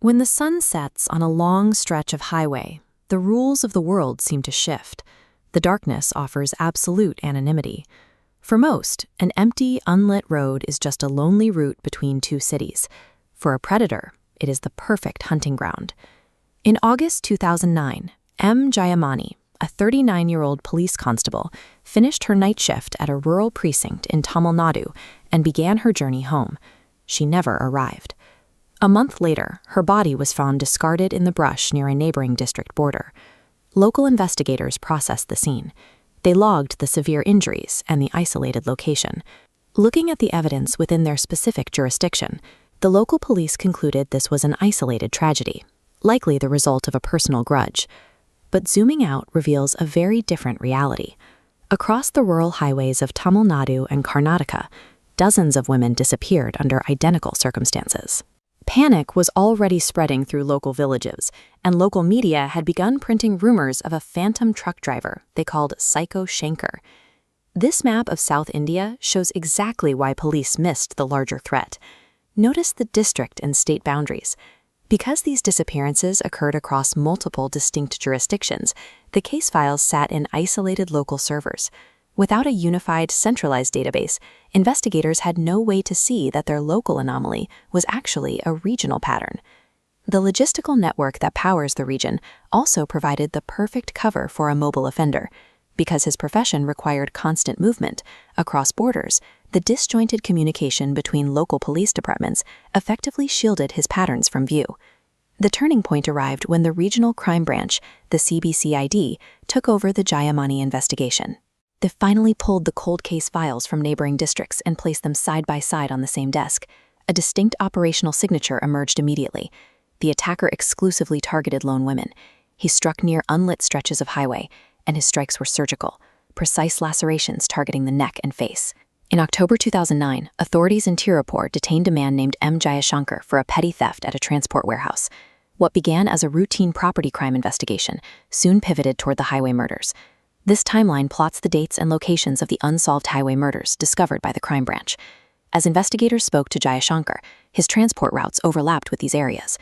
When the sun sets on a long stretch of highway, the rules of the world seem to shift. The darkness offers absolute anonymity. For most, an empty, unlit road is just a lonely route between two cities. For a predator, it is the perfect hunting ground. In August 2009, M. Jayamani, a 39-year-old police constable, finished her night shift at a rural precinct in Tamil Nadu and began her journey home. She never arrived. A month later, her body was found discarded in the brush near a neighboring district border. Local investigators processed the scene. They logged the severe injuries and the isolated location. Looking at the evidence within their specific jurisdiction, the local police concluded this was an isolated tragedy, likely the result of a personal grudge. But zooming out reveals a very different reality. Across the rural highways of Tamil Nadu and Karnataka, dozens of women disappeared under identical circumstances. Panic was already spreading through local villages, and local media had begun printing rumors of a phantom truck driver they called Psycho Shankar. This map of South India shows exactly why police missed the larger threat. Notice the district and state boundaries. Because these disappearances occurred across multiple distinct jurisdictions, the case files sat in isolated local servers. Without a unified, centralized database, investigators had no way to see that their local anomaly was actually a regional pattern. The logistical network that powers the region also provided the perfect cover for a mobile offender. Because his profession required constant movement across borders, the disjointed communication between local police departments effectively shielded his patterns from view. The turning point arrived when the Regional Crime Branch, the CBCID, took over the Jayamani investigation. They finally pulled the cold case files from neighboring districts and placed them side by side on the same desk. A distinct operational signature emerged immediately. The attacker exclusively targeted lone women. He struck near unlit stretches of highway, and his strikes were surgical, precise lacerations targeting the neck and face. In October 2009, authorities in Tirupur detained a man named M. Shankar for a petty theft at a transport warehouse. What began as a routine property crime investigation soon pivoted toward the highway murders. This timeline plots the dates and locations of the unsolved highway murders discovered by the crime branch. As investigators spoke to Shankar, his transport routes overlapped with these areas.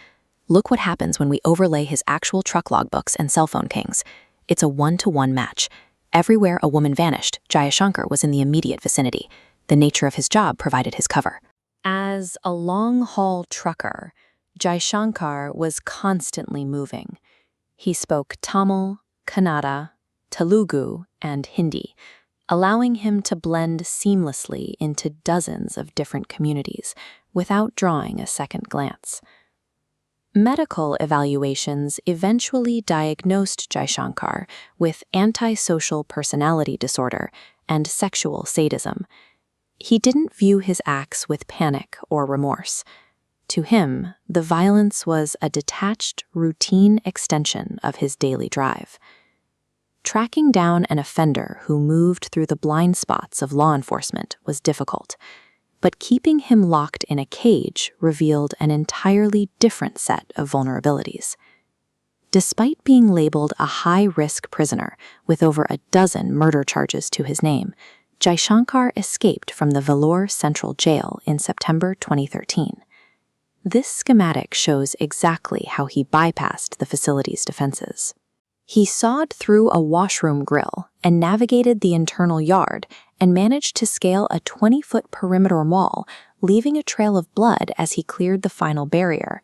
Look what happens when we overlay his actual truck logbooks and cell phone pings. It's a one-to-one match. Everywhere a woman vanished, Shankar was in the immediate vicinity. The nature of his job provided his cover. As a long-haul trucker, Shankar was constantly moving. He spoke Tamil, Kannada, Telugu, and Hindi, allowing him to blend seamlessly into dozens of different communities without drawing a second glance. Medical evaluations eventually diagnosed Shankar with antisocial personality disorder and sexual sadism. He didn't view his acts with panic or remorse. To him, the violence was a detached, routine extension of his daily drive. Tracking down an offender who moved through the blind spots of law enforcement was difficult, but keeping him locked in a cage revealed an entirely different set of vulnerabilities. Despite being labeled a high-risk prisoner with over a dozen murder charges to his name, Shankar escaped from the Vellore Central Jail in September 2013. This schematic shows exactly how he bypassed the facility's defenses. He sawed through a washroom grill and navigated the internal yard and managed to scale a 20-foot perimeter wall, leaving a trail of blood as he cleared the final barrier.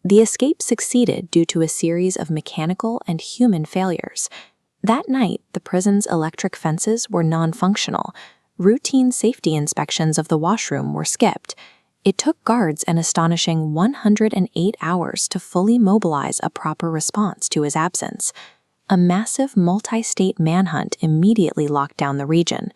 The escape succeeded due to a series of mechanical and human failures. That night, the prison's electric fences were non-functional. Routine safety inspections of the washroom were skipped. It took guards an astonishing 108 hours to fully mobilize a proper response to his absence. A massive multi-state manhunt immediately locked down the region.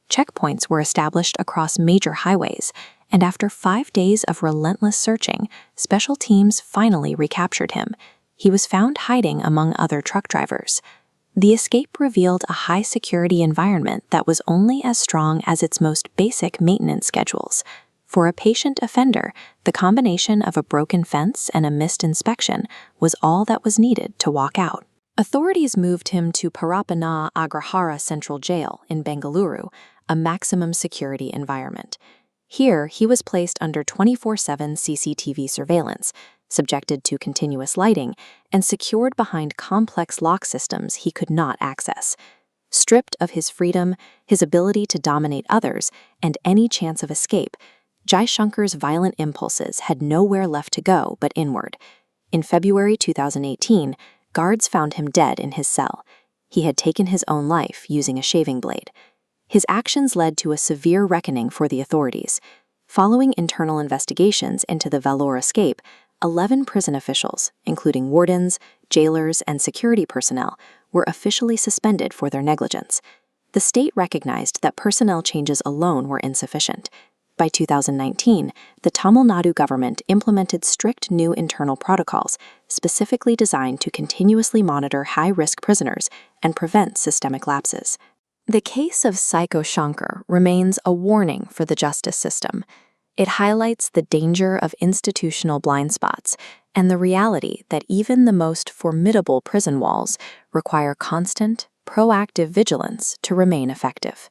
Checkpoints were established across major highways, and after 5 days of relentless searching, special teams finally recaptured him. He was found hiding among other truck drivers. The escape revealed a high-security environment that was only as strong as its most basic maintenance schedules. For a patient offender, the combination of a broken fence and a missed inspection was all that was needed to walk out. Authorities moved him to Parappanna Agrahara Central Jail in Bengaluru, a maximum security environment. Here, he was placed under 24/7 CCTV surveillance, subjected to continuous lighting, and secured behind complex lock systems he could not access. Stripped of his freedom, his ability to dominate others, and any chance of escape, Jai Shankar's violent impulses had nowhere left to go but inward. In February 2018, guards found him dead in his cell. He had taken his own life using a shaving blade. His actions led to a severe reckoning for the authorities. Following internal investigations into the Vellore escape, 11 prison officials, including wardens, jailers, and security personnel, were officially suspended for their negligence. The state recognized that personnel changes alone were insufficient. By 2019, the Tamil Nadu government implemented strict new internal protocols specifically designed to continuously monitor high-risk prisoners and prevent systemic lapses. The case of Psycho Shankar remains a warning for the justice system. It highlights the danger of institutional blind spots and the reality that even the most formidable prison walls require constant, proactive vigilance to remain effective.